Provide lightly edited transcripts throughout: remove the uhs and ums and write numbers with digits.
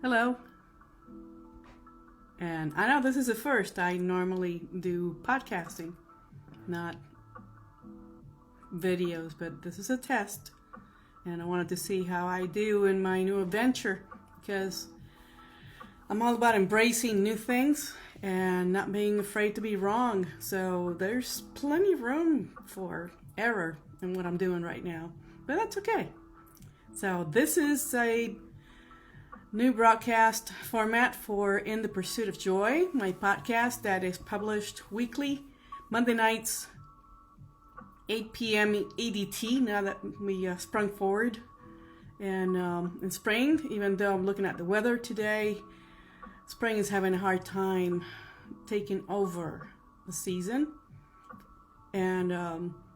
Hello. And I know this is the first. I normally do podcasting, not videos, but this is a test. And I wanted to see how I do in my new adventure because I'm all about embracing new things and not being afraid to be wrong. So there's plenty of room for error in what I'm doing right now, but that's okay. So this is a new broadcast format for In the Pursuit of Joy, my podcast that is published weekly, Monday nights, 8 p.m. EDT, now that we sprung forward. And in spring, even though I'm looking at the weather today, spring is having a hard time taking over the season. And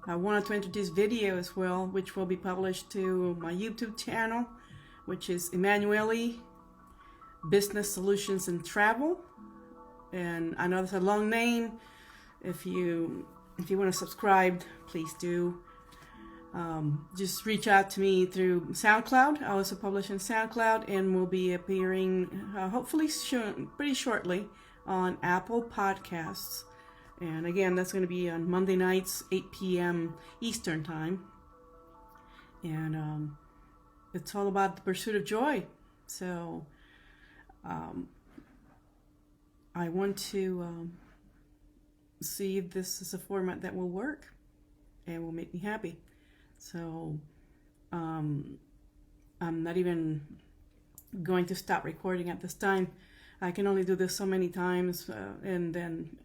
I wanted to introduce video as well, which will be published to my YouTube channel, which is Emanuele Business Solutions and Travel. And I know that's a long name. If you want to subscribe, please do. Just reach out to me through SoundCloud. I also publish in SoundCloud and will be appearing hopefully pretty shortly on Apple Podcasts. And again, that's going to be on Monday nights, 8 p.m. Eastern Time. And it's all about the pursuit of joy. So I want to see if this is a format that will work and will make me happy. So I'm not even going to stop recording at this time. I can only do this so many times and then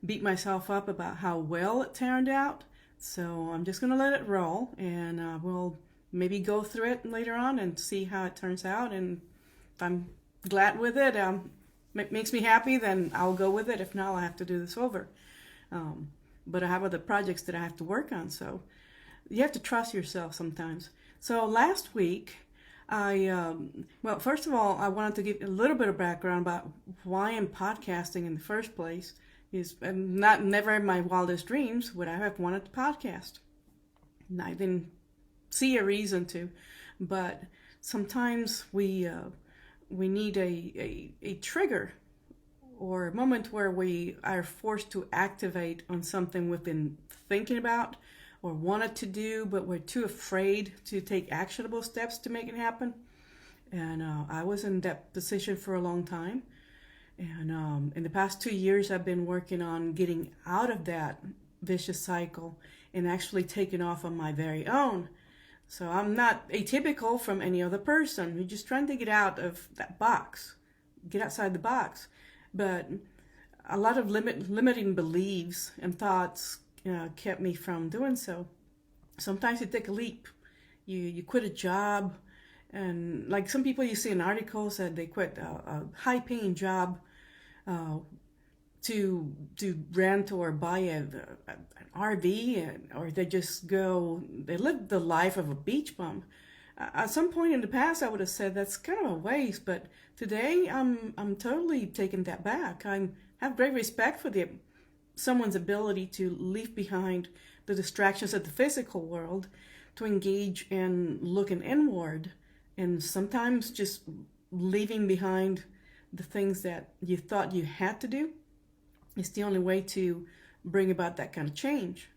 beat myself up about how well it turned out. So I'm just going to let it roll, and we'll maybe go through it later on and see how it turns out. And if I'm glad with it, it makes me happy, then I'll go with it. If not, I'll have to do this over. But I have other projects that I have to work on, so you have to trust yourself sometimes. So last week, well, first of all, I wanted to give a little bit of background about why I'm podcasting in the first place. Never in my wildest dreams would I have wanted to podcast. And I didn't see a reason to, but sometimes we need a trigger or a moment where we are forced to activate on something we've been thinking about or wanted to do, but we're too afraid to take actionable steps to make it happen. And I was in that position for a long time. And in the past 2 years, I've been working on getting out of that vicious cycle and actually taking off on my very own. So I'm not atypical from any other person. We're just trying to get out of that box, get outside the box. But a lot of limiting beliefs and thoughts kept me from doing so. Sometimes you take a leap. You quit a job. And like some people you see in articles that they quit a high-paying job to rent or buy an RV, or they live the life of a beach bum. At some point in the past, I would have said that's kind of a waste, but today I'm totally taking that back. I have great respect for someone's ability to leave behind the distractions of the physical world to engage in looking inward, and sometimes just leaving behind the things that you thought you had to do is the only way to bring about that kind of change.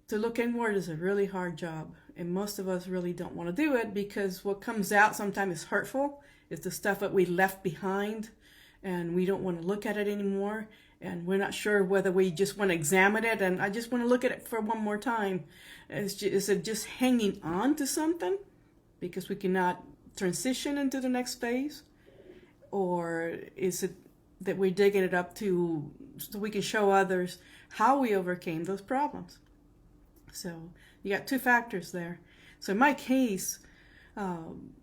To look inward is a really hard job, and most of us really don't want to do it because what comes out sometimes is hurtful. It's the stuff that we left behind, and we don't want to look at it anymore, and we're not sure whether we just want to examine it, and I just want to look at it for one more time. Is it just hanging on to something because we cannot transition into the next phase? Or is it that we're digging it up so we can show others how we overcame those problems? So you got two factors there. So in my case, in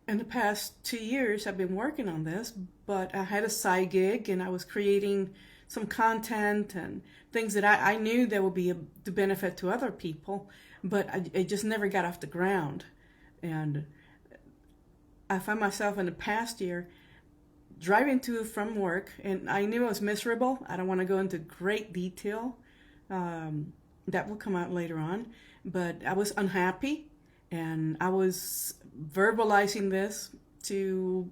the past 2 years, I've been working on this, but I had a side gig and I was creating some content and things that I knew that would be to benefit to other people, but I just never got off the ground. And I found myself in the past year driving to from work, and I knew I was miserable. I don't want to go into great detail. That will come out later on. But I was unhappy, And I was verbalizing this to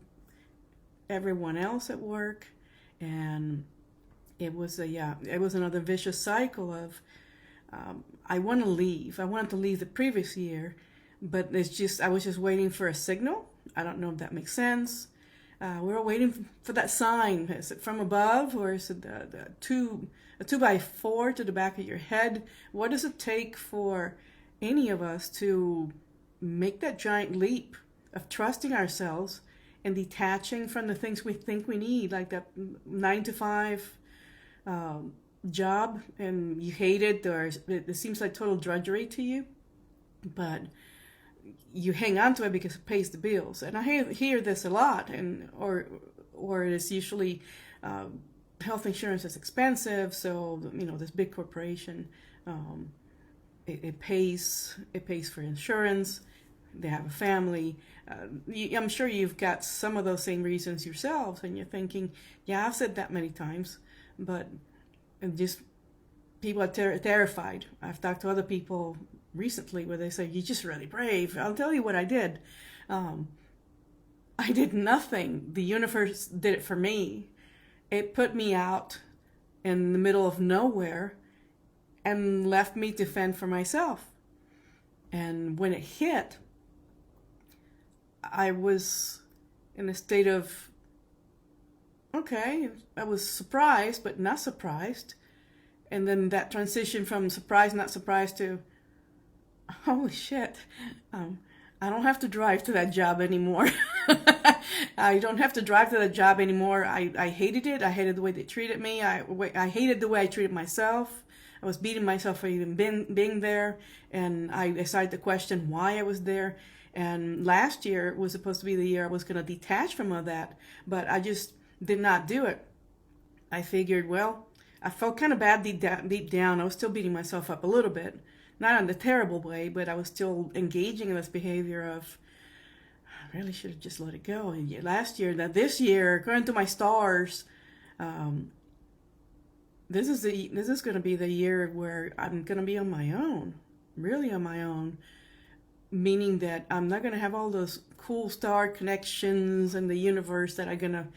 everyone else at work, and it was another vicious cycle of I want to leave. I wanted to leave the previous year, but I was just waiting for a signal. I don't know if that makes sense. We were waiting for that sign. Is it from above, or is it a 2x4 to the back of your head? What does it take for any of us to make that giant leap of trusting ourselves and detaching from the things we think we need, like that 9 to 5 job, and you hate it, or it seems like total drudgery to you, but you hang on to it because it pays the bills. And I hear this a lot, or it's usually health insurance is expensive, so this big corporation, it pays for insurance. They have a family. I'm sure you've got some of those same reasons yourselves, and you're thinking, yeah, I've said that many times, but just people are terrified. I've talked to other people recently where they say, you're just really brave. I'll tell you what I did. I did nothing. The universe did it for me. It put me out in the middle of nowhere and left me to fend for myself. And when it hit, I was in a state of, okay, I was surprised, but not surprised. And then that transition from surprised, not surprised to, holy shit, I don't have to drive to that job anymore. I don't have to drive to that job anymore. I hated it. I hated the way they treated me. I hated the way I treated myself. I was beating myself for even being there. And I decided to question why I was there. And last year was supposed to be the year I was going to detach from all that. But I just did not do it. I figured, well, I felt kind of bad deep down. I was still beating myself up a little bit. Not in a terrible way, but I was still engaging in this behavior of, I really should have just let it go. Last year, this year, according to my stars, this is going to be the year where I'm going to be on my own, really on my own, meaning that I'm not going to have all those cool star connections in the universe that are going to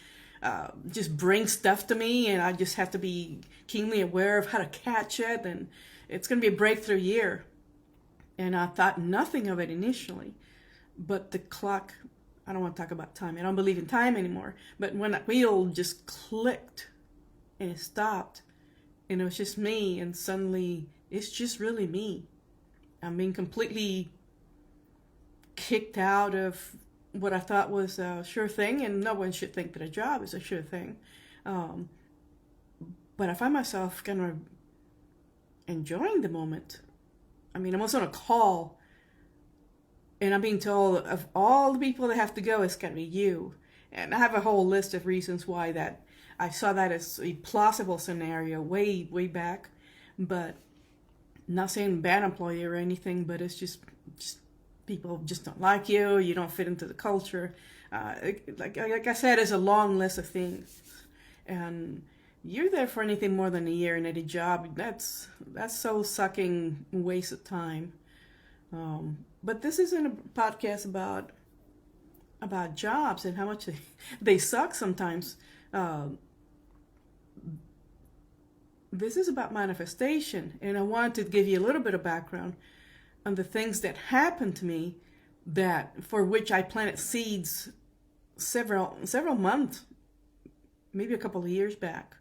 just bring stuff to me, and I just have to be keenly aware of how to catch it, and it's going to be a breakthrough year. And I thought nothing of it initially, but the clock, I don't want to talk about time. I don't believe in time anymore. But when that wheel just clicked and it stopped, and it was just me, and suddenly it's just really me. I'm being completely kicked out of what I thought was a sure thing, and no one should think that a job is a sure thing. But I find myself kind of enjoying the moment. I mean, I'm also on a call, and I'm being told of all the people that have to go, it's got to be you. And I have a whole list of reasons why that I saw that as a plausible scenario way back. But not saying bad employee or anything, but it's just people just don't like you. You don't fit into the culture. Like I said, it's a long list of things, and you're there for anything more than a year in any job. That's soul sucking waste of time. But this isn't a podcast about jobs and how much they suck sometimes. This is about manifestation, and I wanted to give you a little bit of background on the things that happened to me for which I planted seeds several months, maybe a couple of years back.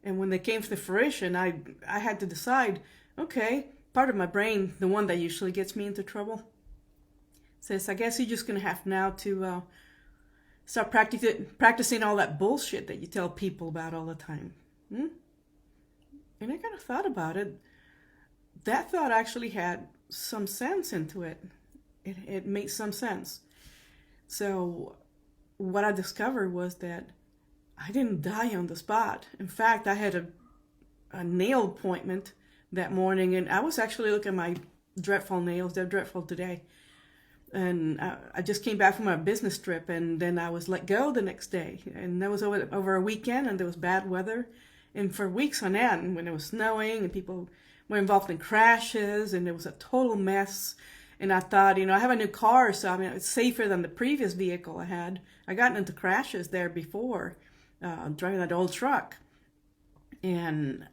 And when they came to fruition, I had to decide, okay, part of my brain, the one that usually gets me into trouble, says, I guess you're just going to have now to start practicing all that bullshit that you tell people about all the time. And I kind of thought about it. That thought actually had some sense into it. It made some sense. So what I discovered was that I didn't die on the spot. In fact, I had a nail appointment that morning, and I was actually looking at my dreadful nails. They're dreadful today. And I just came back from a business trip, and then I was let go the next day. And that was over a weekend, and there was bad weather. And for weeks on end, when it was snowing, and people were involved in crashes, and it was a total mess. And I thought, I have a new car, so I mean, it's safer than the previous vehicle I had. I gotten into crashes there before, driving that old truck. And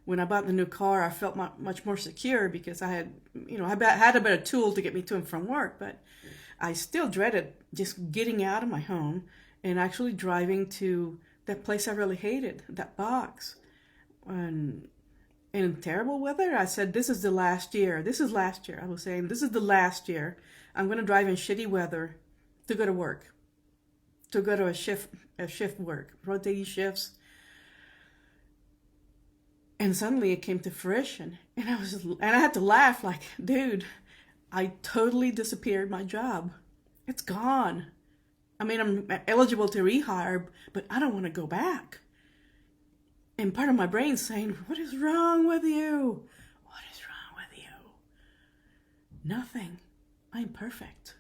when I bought the new car, I felt much more secure because I had, I had a better tool to get me to and from work. But I still dreaded just getting out of my home and actually driving to that place I really hated, that box. And in terrible weather, I said, this is the last year. This is last year. I was saying, this is the last year. I'm going to drive in shitty weather to go to work, to go to a shift work, rotating shifts. And suddenly it came to fruition. And I had to laugh like, dude, I totally disappeared my job. It's gone. I mean, I'm eligible to rehire, but I don't want to go back. And part of my brain's saying, what is wrong with you? What is wrong with you? Nothing. I'm perfect.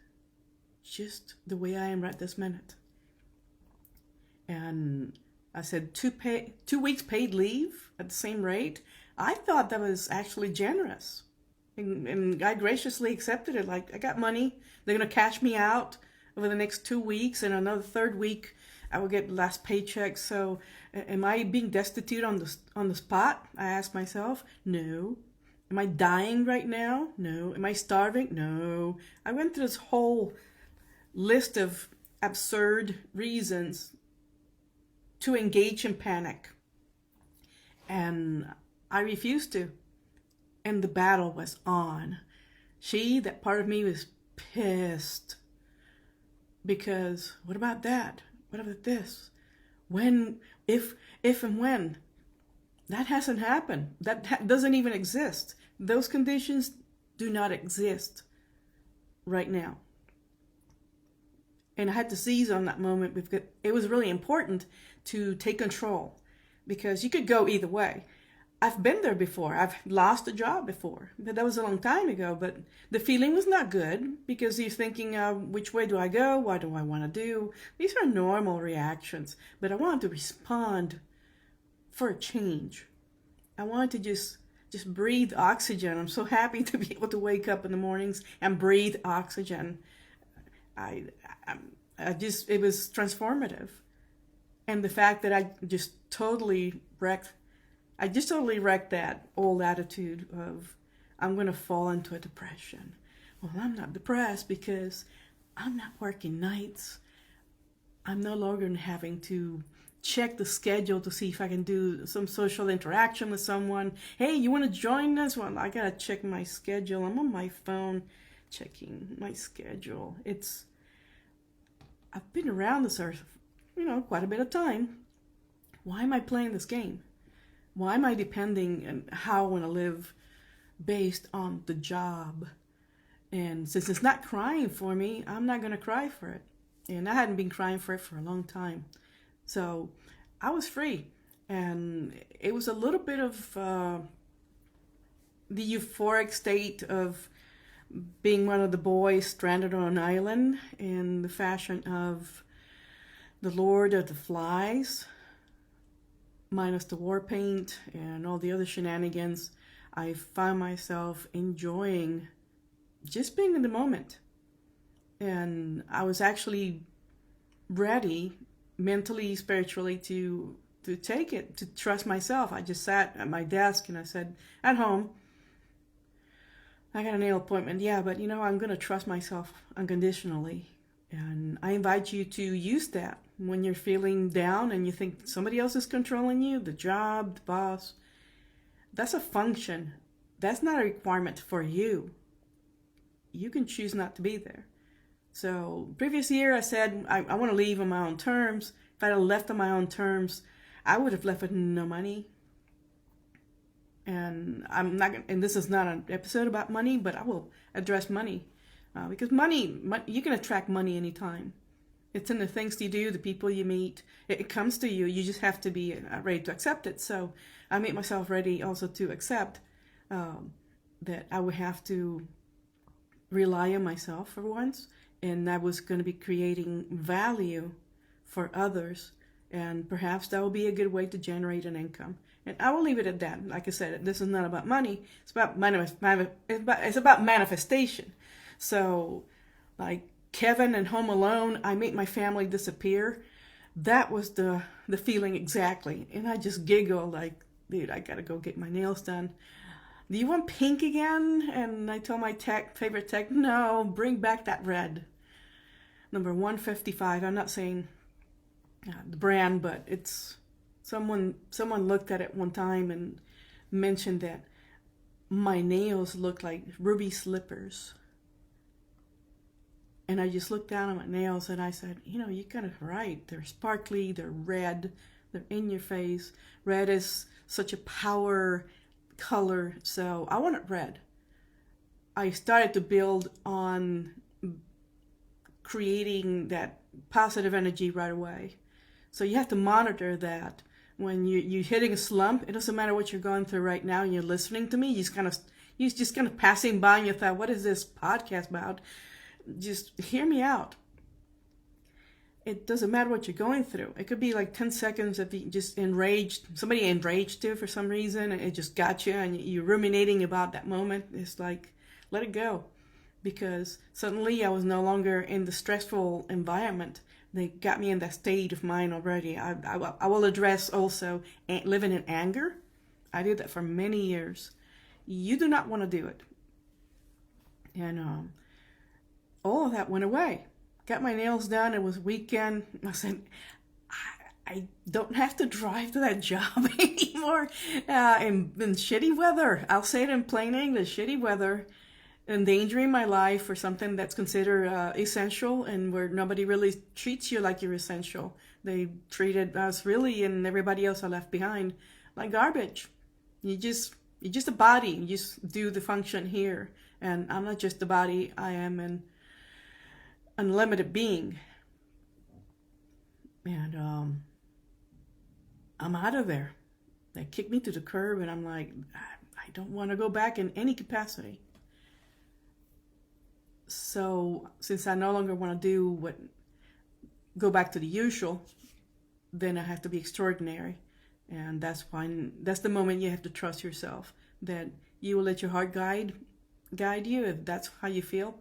Just the way I am right this minute. And I said 2 weeks paid leave at the same rate. I thought that was actually generous. And I graciously accepted it. Like, I got money. They're going to cash me out over the next 2 weeks. And another third week, I will get the last paycheck. So am I being destitute on the spot? I asked myself. No. Am I dying right now? No. Am I starving? No. I went through this whole list of absurd reasons to engage in panic. And I refused to. And the battle was on. That part of me was pissed. Because what about that? What about this? When, if and when? That hasn't happened. That doesn't even exist. Those conditions do not exist right now. And I had to seize on that moment because it was really important to take control. Because you could go either way. I've been there before. I've lost a job before. But that was a long time ago. But the feeling was not good because you're thinking, which way do I go? What do I want to do? These are normal reactions. But I wanted to respond for a change. I wanted to just breathe oxygen. I'm so happy to be able to wake up in the mornings and breathe oxygen. It was transformative. And the fact that I just totally wrecked that old attitude of, I'm going to fall into a depression. Well, I'm not depressed because I'm not working nights. I'm no longer having to check the schedule to see if I can do some social interaction with someone. Hey, you want to join us? Well, I got to check my schedule. I'm on my phone checking my schedule. I've been around this earth, quite a bit of time. Why am I playing this game? Why am I depending on how I want to live based on the job? And since it's not crying for me, I'm not going to cry for it. And I hadn't been crying for it for a long time. So I was free. And it was a little bit of the euphoric state of being one of the boys stranded on an island in the fashion of the Lord of the Flies, minus the war paint and all the other shenanigans. I found myself enjoying just being in the moment. And I was actually ready, mentally, spiritually, to take it, to trust myself. I just sat at my desk and I said, at home, I got a nail appointment. Yeah, but I'm going to trust myself unconditionally. And I invite you to use that when you're feeling down and you think somebody else is controlling you, the job, the boss. That's a function. That's not a requirement for you. You can choose not to be there. So previous year I said I want to leave on my own terms. If I had left on my own terms, I would have left with no money. And I'm not. And this is not an episode about money, but I will address money. Because money, you can attract money anytime. It's in the things you do, the people you meet. It comes to you. You just have to be ready to accept it. So I made myself ready also to accept that I would have to rely on myself for once. And I was going to be creating value for others. And perhaps that will be a good way to generate an income. And I will leave it at that. Like I said, this is not about money. It's about manifestation. So, like Kevin in Home Alone, I made my family disappear. That was the feeling exactly. And I just giggled like, dude, I gotta go get my nails done. Do you want pink again? And I told my favorite tech, no, bring back that red. Number 155. I'm not saying the brand, but it's someone looked at it one time and mentioned that my nails look like ruby slippers. And I just looked down at my nails and I said, you're kind of right. They're sparkly, they're red, they're in your face. Red is such a power color, so I want it red. I started to build on creating that positive energy right away. So you have to monitor that. When you're hitting a slump, it doesn't matter what you're going through right now and you're listening to me, you're just kind of passing by and you thought, what is this podcast about? Just hear me out. It doesn't matter what you're going through. It could be like 10 seconds of you just somebody enraged you for some reason, and it just got you, and you're ruminating about that moment. It's like, let it go. Because suddenly I was no longer in the stressful environment. They got me in that state of mind already. I will address also living in anger. I did that for many years. You do not want to do it. And all of that went away. Got my nails done. It was weekend. I said, I don't have to drive to that job anymore in shitty weather. I'll say it in plain English, shitty weather, endangering my life for something that's considered essential, and where nobody really treats you like you're essential. They treated us really, and everybody else I left behind, like garbage. You're just a body. You just do the function here. And I'm not just a body. I am an unlimited being. And I'm out of there. They kicked me to the curb, and I'm like, I don't want to go back in any capacity. So since I no longer want to go back to the usual, then I have to be extraordinary. And that's the moment you have to trust yourself, that you will let your heart guide you if that's how you feel.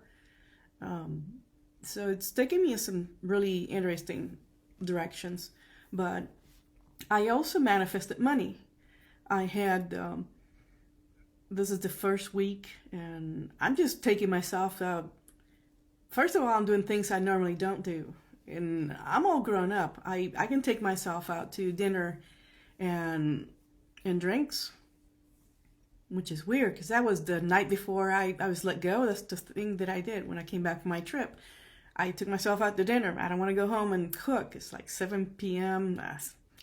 So it's taken me in some really interesting directions. But I also manifested money. I had, this is the first week, and I'm just taking myself out. First of all, I'm doing things I normally don't do. And I'm all grown up. I can take myself out to dinner and drinks, which is weird because that was the night before I was let go. That's the thing that I did when I came back from my trip. I took myself out to dinner. I don't want to go home and cook. It's like 7 p.m.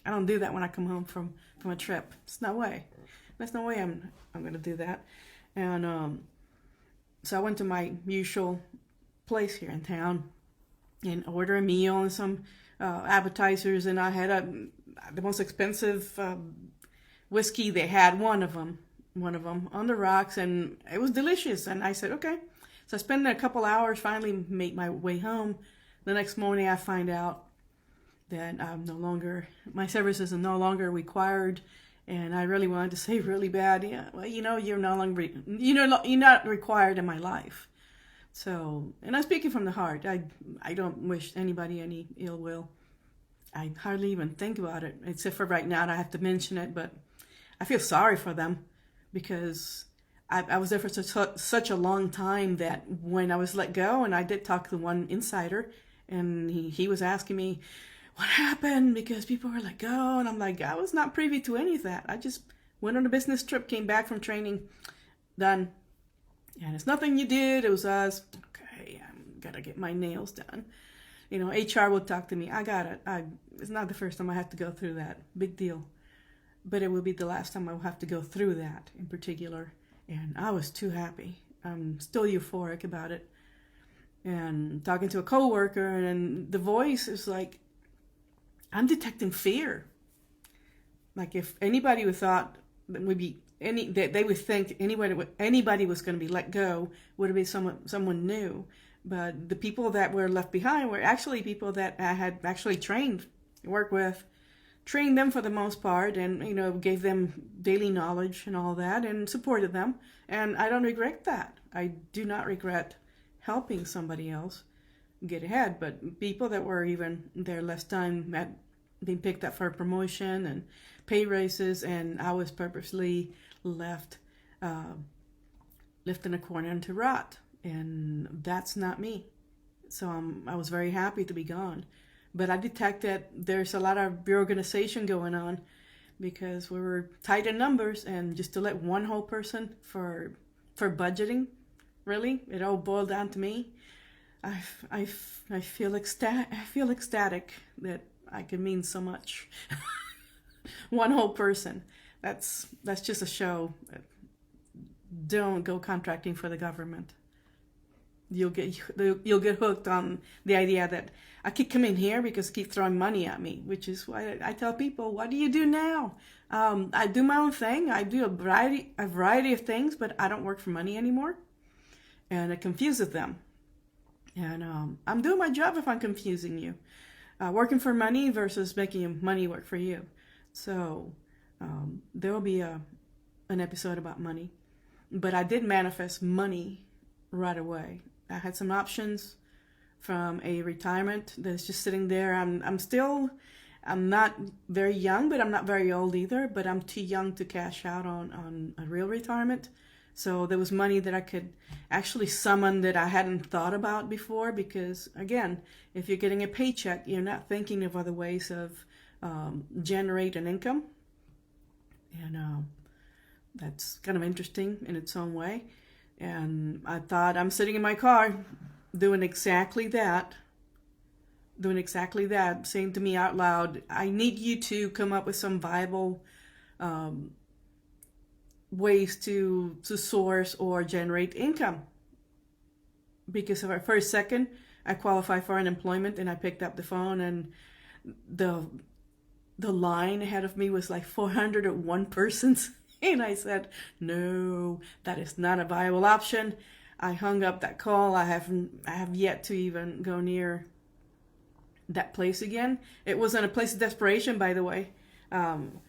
I don't do that when I come home from a trip. There's no way I'm going to do that. And so I went to my usual place here in town and ordered a meal and some appetizers. And I had the most expensive whiskey they had, one of them on the rocks, and it was delicious. And I said, okay. So I spent a couple hours, finally made my way home. The next morning I find out that my services are no longer required. And I really wanted to say really bad, yeah, well, you're no longer, you're not required in my life. So, and I'm speaking from the heart. I don't wish anybody any ill will. I hardly even think about it, except for right now, and I have to mention it, but I feel sorry for them because I was there for such a long time that when I was let go, and I did talk to one insider, and he was asking me, what happened? Because people were let go, and I'm like, I was not privy to any of that. I just went on a business trip, came back from training, done. And it's nothing you did, it was us. Okay, I'm gotta get my nails done. HR will talk to me. I got it. It's not the first time I have to go through that. Big deal. But it will be the last time I will have to go through that in particular. And I was too happy. I'm still euphoric about it. And talking to a coworker, and the voice is like, I'm detecting fear. Like if anybody would thought that they would think anybody was going to be let go, would have been someone new. But the people that were left behind were actually people that I had actually trained them for the most part, and gave them daily knowledge and all that, and supported them. And I don't regret that. I do not regret helping somebody else get ahead. But people that were even there less time had been picked up for a promotion and pay raises, and I was purposely left in a corner to rot, and that's not me. So I was very happy to be gone. But I detected there's a lot of reorganization going on because we were tight in numbers, and just to let one whole person for budgeting, really, it all boiled down to me. I feel ecstatic that I can mean so much. One whole person. That's just a show. Don't go contracting for the government. You'll get hooked on the idea that I keep coming here because they keep throwing money at me, which is why I tell people, what do you do now? I do my own thing. I do a variety of things, but I don't work for money anymore, and it confuses them. And I'm doing my job if I'm confusing you. Working for money versus making money work for you. So there will be an episode about money, but I did manifest money right away. I had some options from a retirement that's just sitting there. I'm not very young, but I'm not very old either, but I'm too young to cash out on a real retirement. So there was money that I could actually summon that I hadn't thought about before, because again, if you're getting a paycheck, you're not thinking of other ways of generate an income. And that's kind of interesting in its own way. And I thought, I'm sitting in my car doing exactly that, saying to me out loud, I need you to come up with some viable ways to source or generate income. Because for a second, I qualified for unemployment, and I picked up the phone, and the line ahead of me was like 401 persons. And I said, no, that is not a viable option. I hung up that call. I have yet to even go near that place again. It wasn't a place of desperation, by the way. I'm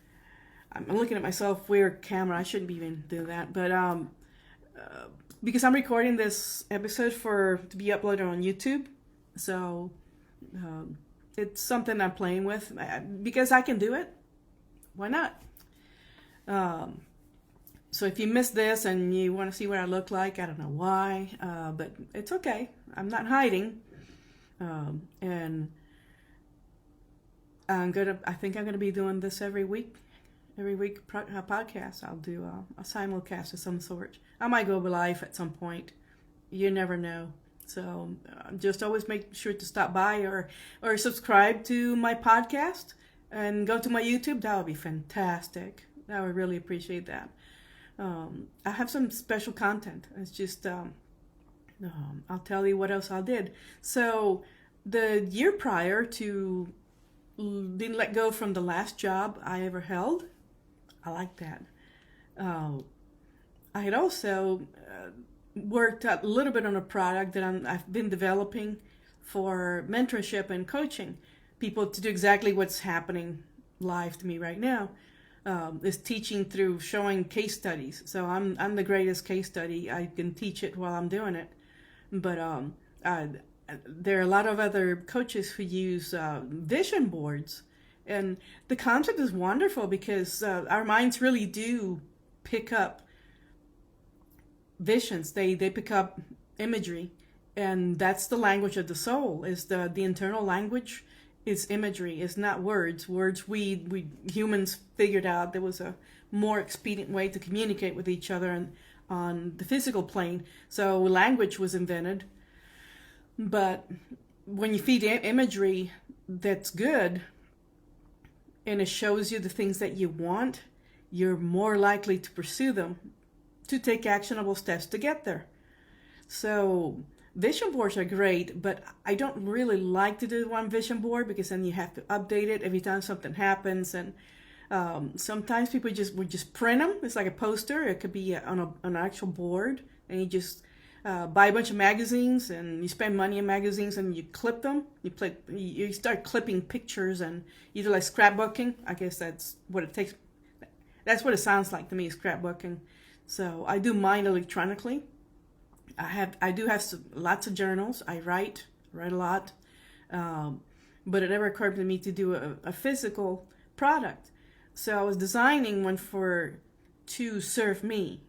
looking at myself, weird camera. I shouldn't be even doing that. But because I'm recording this episode to be uploaded on YouTube. So it's something I'm playing with. Because I can do it. Why not? So if you missed this and you want to see what I look like, I don't know why, but it's okay. I'm not hiding. And I think I'm gonna be doing this every week podcast. I'll do a simulcast of some sort. I might go live at some point. You never know. So just always make sure to stop by or subscribe to my podcast and go to my YouTube. That would be fantastic. I would really appreciate that. I have some special content. It's just I'll tell you what else I did. So the year prior to being let go from the last job I ever held, I like that. I had also worked a little bit on a product that I've been developing for mentorship and coaching people to do exactly what's happening live to me right now. Is teaching through showing case studies. So I'm the greatest case study. I can teach it while I'm doing it. But there are a lot of other coaches who use vision boards, and the concept is wonderful because our minds really do pick up visions. They pick up imagery, and that's the language of the soul. Is the internal language. Is imagery. It's not words. Words we humans figured out there was a more expedient way to communicate with each other on the physical plane. So language was invented. But when you feed imagery that's good and it shows you the things that you want, you're more likely to pursue them, to take actionable steps to get there. So vision boards are great, but I don't really like to do one vision board because then you have to update it every time something happens. And sometimes people would just print them. It's like a poster. It could be on an actual board, and you just buy a bunch of magazines, and you spend money in magazines, and you clip them. You start clipping pictures, and you do like scrapbooking. I guess that's what it takes. That's what it sounds like to me, scrapbooking. So I do mine electronically. I do have lots of journals. I write a lot, but it never occurred to me to do a physical product. So I was designing one to serve me.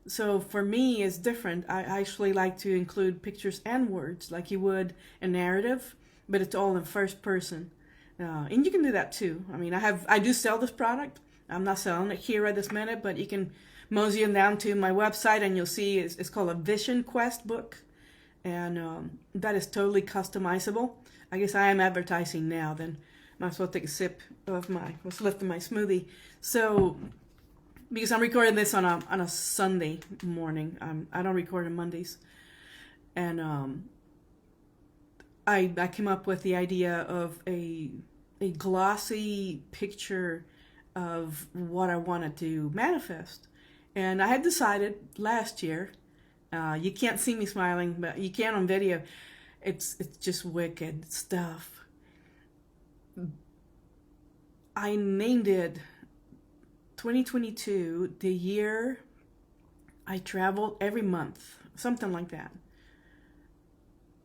So for me, it's different. I actually like to include pictures and words, like you would a narrative, but it's all in first person. And you can do that too. I mean, I do sell this product. I'm not selling it here at this minute, but you can mosey on down to my website and you'll see it's called a Vision Quest book. And that is totally customizable. I guess I am advertising now, then might as well take a sip of what's left of my smoothie. So, because I'm recording this on a Sunday morning, I don't record on Mondays. And I came up with the idea of a glossy picture of what I wanted to manifest. And I had decided last year, you can't see me smiling, but you can on video. It's just wicked stuff. I named it 2022, the year I traveled every month, something like that.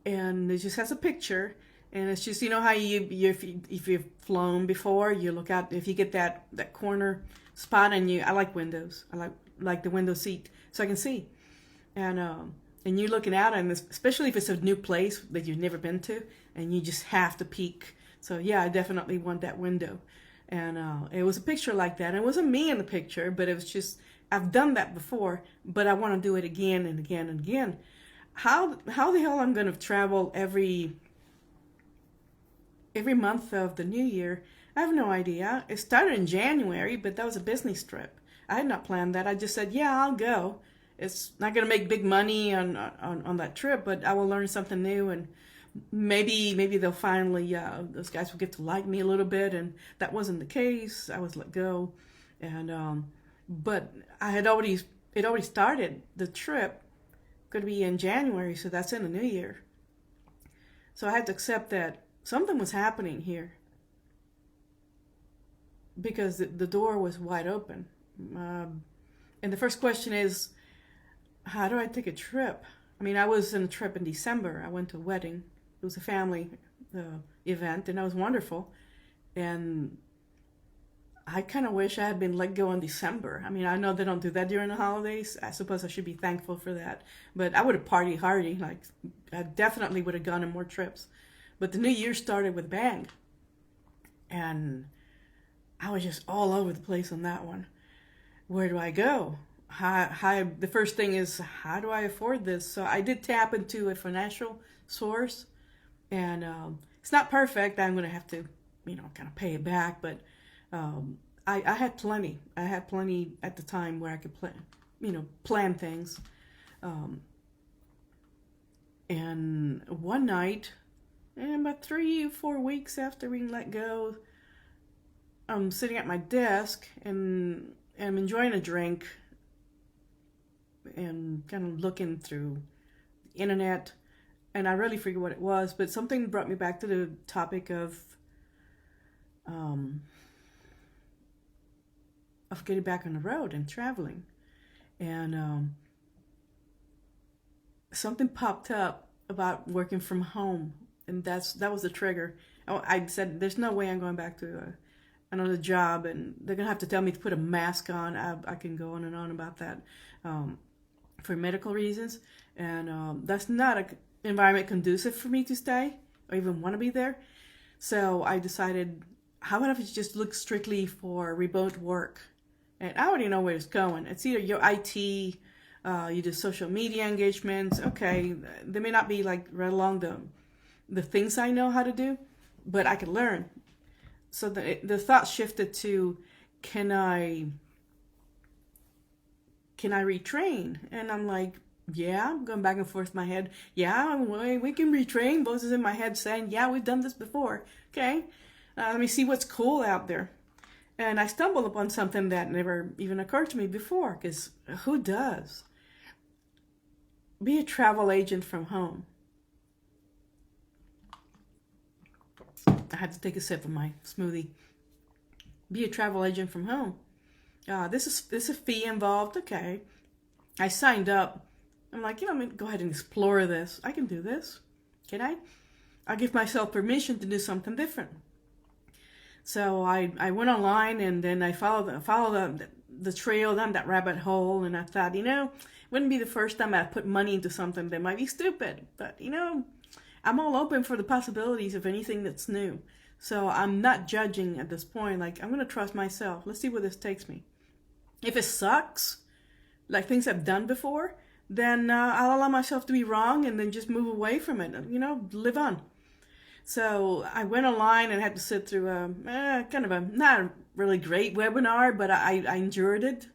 And it just has a picture, and it's just, you know how if you've flown before, you look out, if you get that corner spot, and I like windows. I like the window seat so I can see. And you're looking out, and especially if it's a new place that you've never been to, and you just have to peek. So yeah, I definitely want that window. And it was a picture like that. It wasn't me in the picture, but it was just, I've done that before, but I want to do it again and again and again. How the hell I'm going to travel every month of the new year, I have no idea. It started in January, but that was a business trip. I had not planned that. I just said, yeah, I'll go. It's not going to make big money on that trip, but I will learn something new, and maybe they'll finally, those guys will get to like me a little bit, and that wasn't the case. I was let go, and but it already started. The trip going to be in January, so that's in the new year. So I had to accept that something was happening here, because the door was wide open. And the first question is, how do I take a trip? I mean, I was in a trip in December. I went to a wedding. It was a family event, and it was wonderful. And I kind of wish I had been let go in December. I mean, I know they don't do that during the holidays. I suppose I should be thankful for that. But I would have partied hardy. Like, I definitely would have gone on more trips. But the new year started with a bang. And I was just all over the place on that one. Where do I go? The first thing is, how do I afford this? So I did tap into a financial source. And it's not perfect. I'm going to have to, kind of pay it back. But I had plenty. I had plenty at the time where I could plan things. And one night, and about 3-4 weeks after being let go, I'm sitting at my desk and I'm enjoying a drink and kind of looking through the internet. And I really forget what it was, but something brought me back to the topic of getting back on the road and traveling. And something popped up about working from home, and that was the trigger. I said, there's no way I'm going back to another job, and they're gonna have to tell me to put a mask on. I can go on and on about that for medical reasons, and that's not an environment conducive for me to stay or even want to be there. So I decided, how about if it's just look strictly for remote work? And I already know where it's going. It's either your IT, you do social media engagements. Okay, they may not be like right along the things I know how to do, but I can learn. So the thought shifted to, can I retrain? And I'm like, yeah, I'm going back and forth in my head. Yeah, we can retrain. Voices in my head saying, yeah, we've done this before. Okay, let me see what's cool out there. And I stumbled upon something that never even occurred to me before, because who does? Be a travel agent from home. I had to take a sip of my smoothie. Be a travel agent from home. This is a fee involved. Okay, I signed up I'm like, I'm going to go ahead and explore this. I can do this. Can I? I'll give myself permission to do something different. So I went online, and then I followed the trail down that rabbit hole, and I thought, it wouldn't be the first time I put money into something that might be stupid. But, I'm all open for the possibilities of anything that's new. So I'm not judging at this point. Like, I'm going to trust myself. Let's see where this takes me. If it sucks, like things I've done before, then I'll allow myself to be wrong and then just move away from it, live on. So I went online and had to sit through kind of a not a really great webinar, but I endured it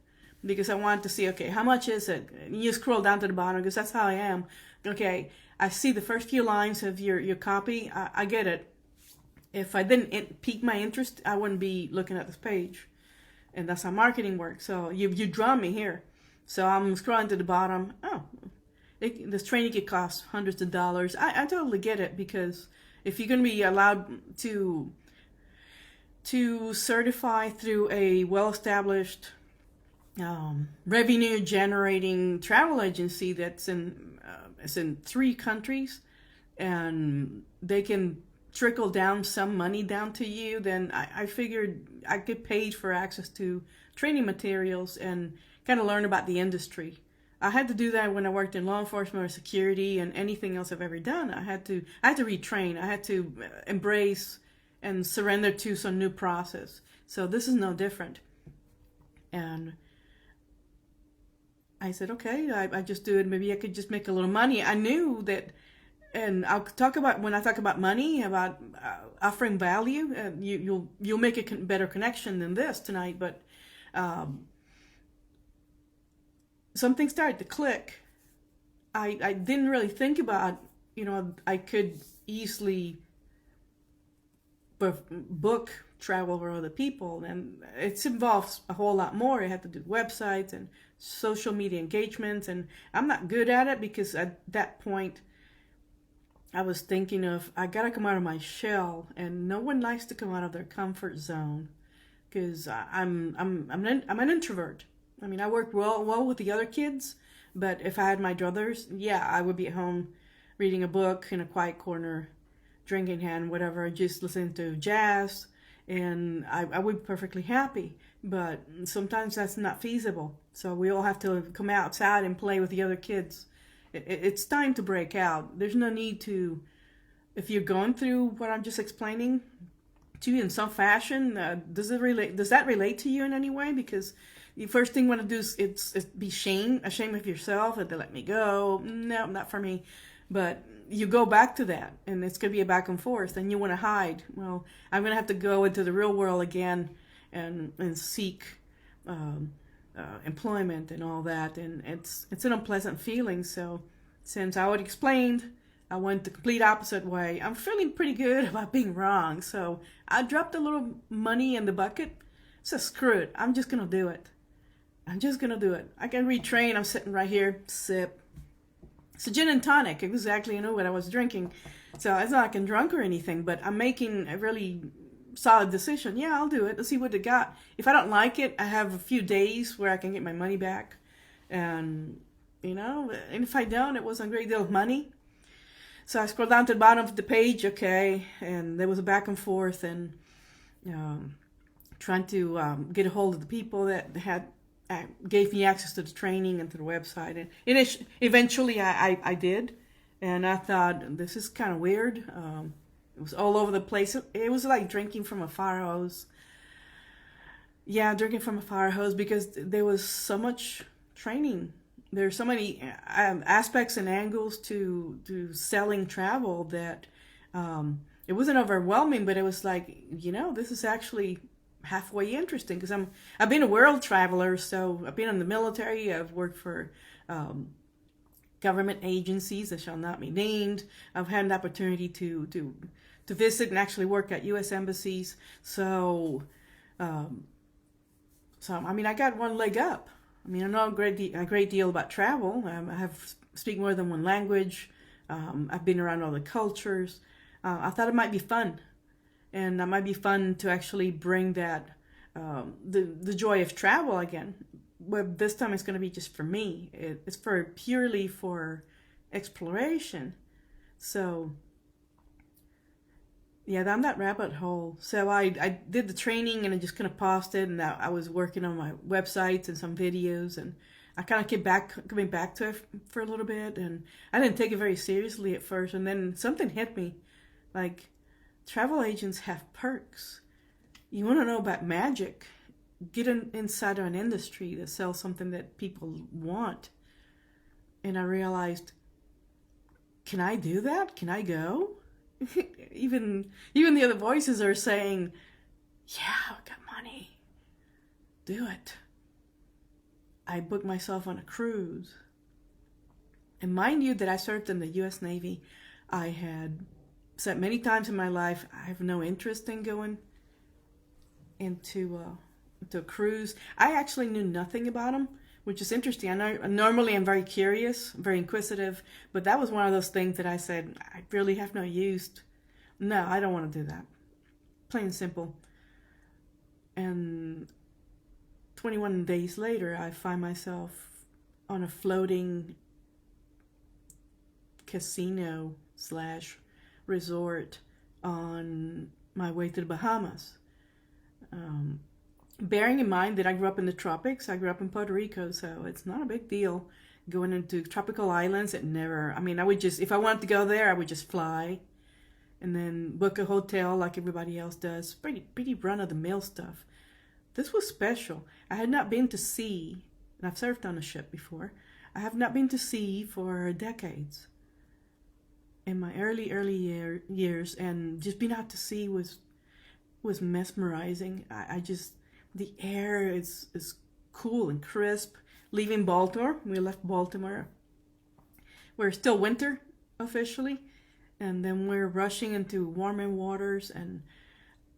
because I wanted to see, okay, how much is it? And you scroll down to the bottom because that's how I am. Okay, I see the first few lines of your copy. I get it. If I didn't pique my interest, I wouldn't be looking at this page. And that's how marketing works. So you draw me here. So I'm scrolling to the bottom. Oh, this training could cost hundreds of dollars. I totally get it, because if you're going to be allowed to certify through a well-established revenue-generating travel agency that's in 3 countries, and they can trickle down some money down to you, then I figured I get paid for access to training materials and kind of learn about the industry. I had to do that when I worked in law enforcement or security and anything else I've ever done. I had to retrain. I had to embrace and surrender to some new process. So this is no different. And I said, okay, I just do it. Maybe I could just make a little money. I knew that. And I'll talk about, when I talk about money, about offering value, you'll make a better connection than this tonight. But something started to click. I didn't really think about, I could easily book travel for other people, and it involves a whole lot more. I had to do websites and social media engagements, and I'm not good at it because at that point I was thinking of, I gotta come out of my shell, and no one likes to come out of their comfort zone, because I'm an introvert. I mean, I worked well with the other kids, but if I had my druthers, yeah, I would be at home reading a book in a quiet corner, drinking hand, whatever, just listening to jazz, and I would be perfectly happy. But sometimes that's not feasible. So we all have to come outside and play with the other kids. It's time to break out. There's no need to, if you're going through what I'm just explaining to you in some fashion, does that relate to you in any way? Because the first thing you want to do is be ashamed of yourself, that they let me go. No, not for me. But you go back to that, and it's going to be a back and forth, and you want to hide. Well, I'm going to have to go into the real world again and seek employment and all that, and it's an unpleasant feeling. So since I already explained, I went the complete opposite way. I'm feeling pretty good about being wrong, so I dropped a little money in the bucket. So screw it, I'm just gonna do it. I can retrain. I'm sitting right here, sip. It's a gin and tonic, exactly. I know what I was drinking, so it's not like I'm drunk or anything, but I'm making a really solid decision. Yeah, I'll do it. Let's see what it got. If I don't like it, I have a few days where I can get my money back. And, and if I don't, it wasn't a great deal of money. So I scrolled down to the bottom of the page, okay, and there was a back and forth, and trying to get a hold of the people that gave me access to the training and to the website. And eventually I did, and I thought, this is kind of weird. It was all over the place. It was like drinking from a fire hose. Yeah, drinking from a fire hose, because there was so much training. There's so many aspects and angles to selling travel that it wasn't overwhelming, but it was like, this is actually halfway interesting, because I've been a world traveler. So I've been in the military. I've worked for government agencies that shall not be named. I've had an opportunity to visit and actually work at U.S. embassies. So I got one leg up. I mean, I know a great deal about travel. I speak more than one language. I've been around all the cultures. I thought it might be fun, and it might be fun to actually bring that the joy of travel again. well, this time it's going to be just for me. It's for purely for exploration. So yeah, down that rabbit hole. So I did the training and I just kind of paused it, and I was working on my websites and some videos, and I kind of coming back to it for a little bit, and I didn't take it very seriously at first, and then something hit me, like travel agents have perks. You want to know about magic? Get inside of an industry that sells something that people want. And I realized, can I do that? Can I go? even the other voices are saying, yeah, I got money. Do it. I booked myself on a cruise. And mind you that I served in the U.S. Navy. I had said many times in my life, I have no interest in going into a cruise. I actually knew nothing about them, which is interesting. I know normally I'm very curious, very inquisitive, but that was one of those things that I said, I really have no use. No, I don't want to do that. Plain and simple. And 21 days later, I find myself on a floating casino / resort on my way to the Bahamas. Bearing in mind that I grew up in the tropics, I grew up in Puerto Rico, so it's not a big deal going into tropical islands. I would just, if I wanted to go there, I would just fly and then book a hotel like everybody else does. Pretty run-of-the-mill stuff. This was special. I had not been to sea, and I've surfed on a ship before. I have not been to sea for decades. In my early years, and just being out to sea was mesmerizing. I just, the air is cool and crisp. Leaving Baltimore, we left Baltimore. We're still winter officially, and then we're rushing into warmer waters, and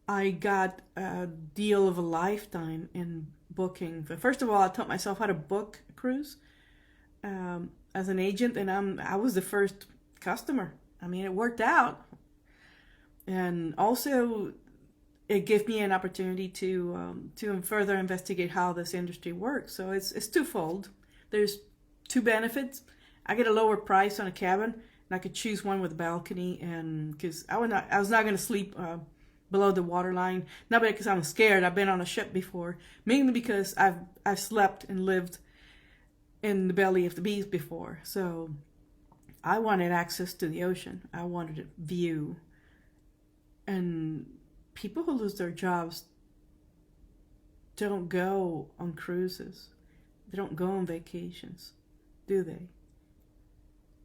I got a deal of a lifetime in booking. First of all, I taught myself how to book a cruise as an agent, and I was the first customer. I mean, it worked out, and also it gave me an opportunity to further investigate how this industry works. So it's twofold. There's two benefits. I get a lower price on a cabin, and I could choose one with a balcony, and because I was not going to sleep below the waterline. Not because I'm scared. I've been on a ship before, mainly because I've slept and lived in the belly of the beast before. So I wanted access to the ocean. I wanted a view. And people who lose their jobs don't go on cruises. They don't go on vacations, do they?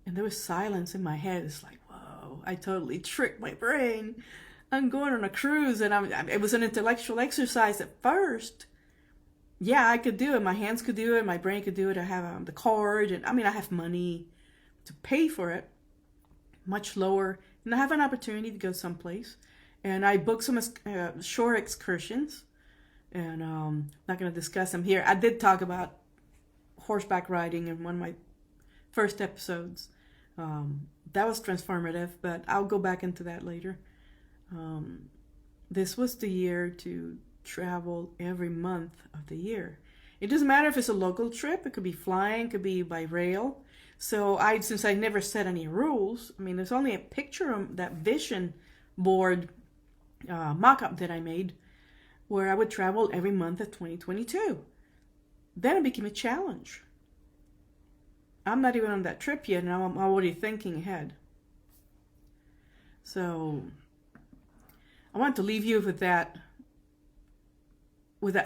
And there was silence in my head. It's like, whoa, I totally tricked my brain. I'm going on a cruise, and it was an intellectual exercise at first. Yeah, I could do it. My hands could do it. My brain could do it. I have the card, and I have money to pay for it, much lower, and I have an opportunity to go someplace. And I booked some shore excursions, and not going to discuss them here. I did talk about horseback riding in one of my first episodes. That was transformative, but I'll go back into that later. This was the year to travel every month of the year. It doesn't matter if it's a local trip. It could be flying, it could be by rail. So since I never set any rules, there's only a picture of that vision board mock-up that I made where I would travel every month of 2022. Then it became a challenge. I'm not even on that trip yet, and I'm already thinking ahead. So I want to leave you with that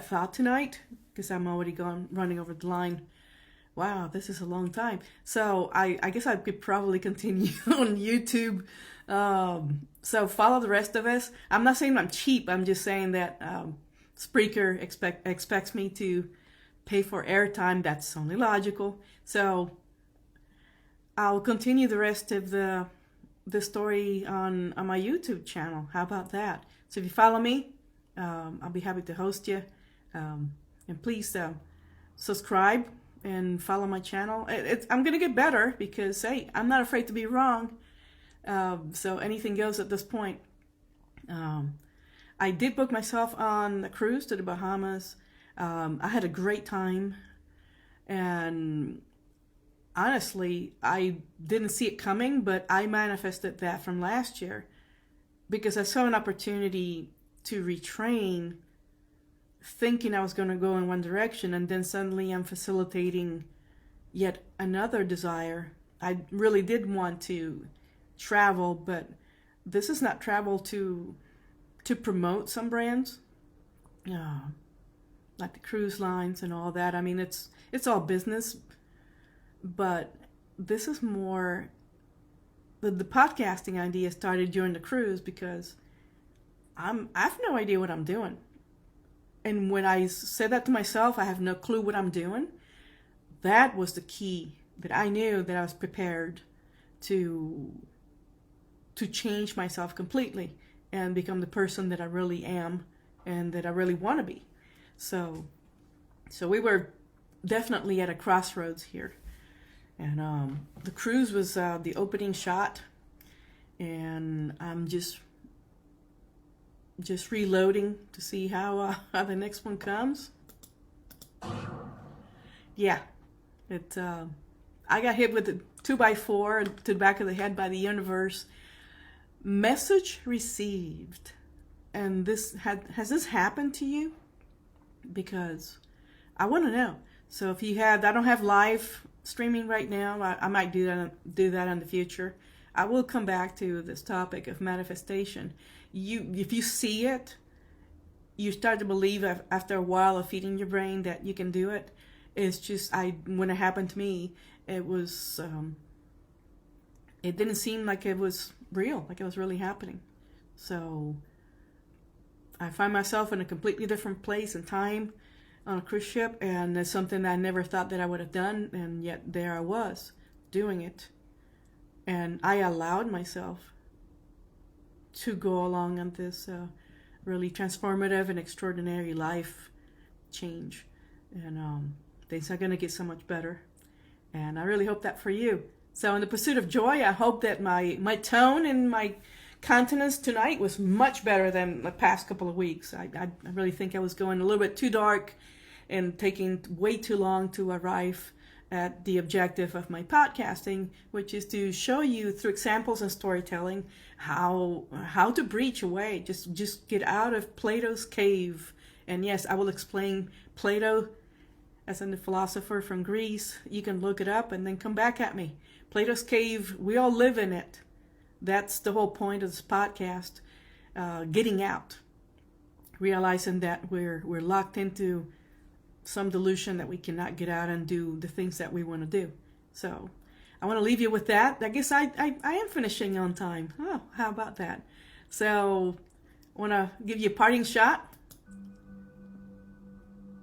thought tonight, because I'm already running over the line. Wow, this is a long time. So I guess I could probably continue on YouTube. So follow the rest of us. I'm not saying I'm cheap. I'm just saying that Spreaker expects me to pay for airtime. That's only logical. So I'll continue the rest of the story on my YouTube channel. How about that? So if you follow me, I'll be happy to host you. And please subscribe and follow my channel. I'm going to get better because, hey, I'm not afraid to be wrong. So anything goes at this point. I did book myself on a cruise to the Bahamas. I had a great time. And honestly, I didn't see it coming, but I manifested that from last year because I saw an opportunity to retrain, thinking I was going to go in one direction, and then suddenly I'm facilitating yet another desire. I really did want to travel, but this is not travel to promote some brands, like the cruise lines and all that. I mean, it's all business, but this is more. The podcasting idea started during the cruise because I have no idea what I'm doing, and when I said that to myself, I have no clue what I'm doing. That was the key, that I knew that I was prepared to change myself completely and become the person that I really am and that I really want to be. So we were definitely at a crossroads here. And the cruise was the opening shot, and I'm just reloading to see how the next one comes. Yeah, I got hit with a 2x4 to the back of the head by the universe. Message received. And has this happened to you? Because I want to know. So if you have, I don't have live streaming right now. I might do that in the future. I will come back to this topic of manifestation. If you see it, you start to believe after a while of feeding your brain that you can do it. It's just, when it happened to me, it was, it didn't seem like it was real, like it was really happening. So I find myself in a completely different place and time on a cruise ship, and it's something that I never thought that I would have done, and yet there I was doing it. And I allowed myself to go along on this really transformative and extraordinary life change. And things are going to get so much better. And I really hope that for you. So in the pursuit of joy, I hope that my tone and my countenance tonight was much better than the past couple of weeks. I really think I was going a little bit too dark and taking way too long to arrive at the objective of my podcasting, which is to show you through examples and storytelling how to breach away, just get out of Plato's cave. And yes, I will explain Plato, as in the philosopher from Greece. You can look it up and then come back at me. Plato's cave, we all live in it. That's the whole point of this podcast. Getting out, realizing that we're locked into some delusion that we cannot get out and do the things that we want to do. So I want to leave you with that. I guess I am finishing on time. Oh, how about that? So I want to give you a parting shot.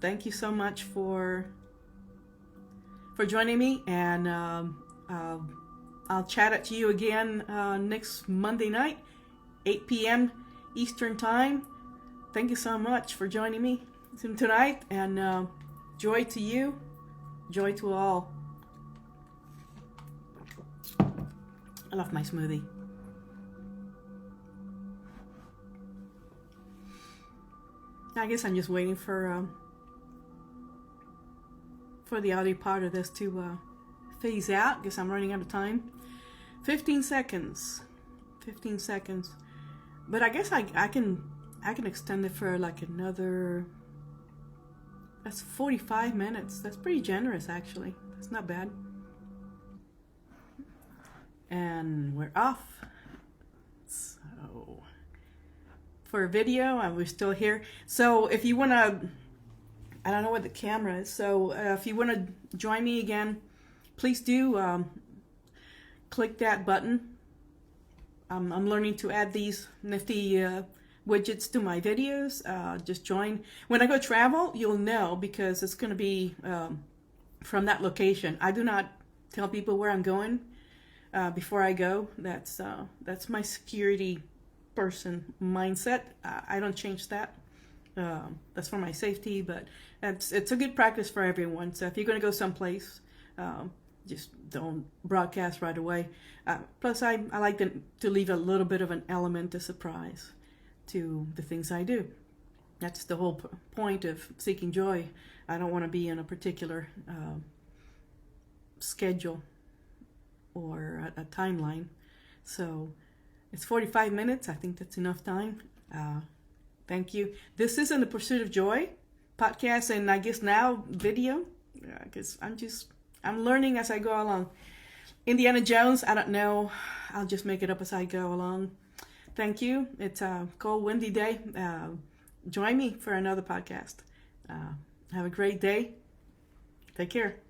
Thank you so much for joining me, and I'll chat at you again next Monday night, 8 p.m. Eastern Time. Thank you so much for joining me tonight, and joy to you, joy to all. I love my smoothie. I guess I'm just waiting for the audio part of this to phase out, because I'm running out of time. 15 seconds. 15 seconds. But I guess I can extend it for like another. That's 45 minutes. That's pretty generous, actually. That's not bad. And we're off. So for a video, we're still here. So if you want to, I don't know what the camera is. So if you want to join me again, please do click that button. I'm learning to add these nifty widgets to my videos. Just join. When I go travel, you'll know, because it's going to be from that location. I do not tell people where I'm going before I go. That's my security person mindset. I don't change that. That's for my safety, but it's a good practice for everyone. So if you're going to go someplace, just don't broadcast right away. Plus, I like to leave a little bit of an element of surprise to the things I do. That's the whole point of seeking joy. I don't want to be in a particular schedule or a timeline. So it's 45 minutes. I think that's enough time. Thank you. This is In the Pursuit of Joy podcast, and I guess now video, because I'm learning as I go along. Indiana Jones, I don't know. I'll just make it up as I go along. Thank you. It's a cold, windy day. Join me for another podcast. Have a great day. Take care.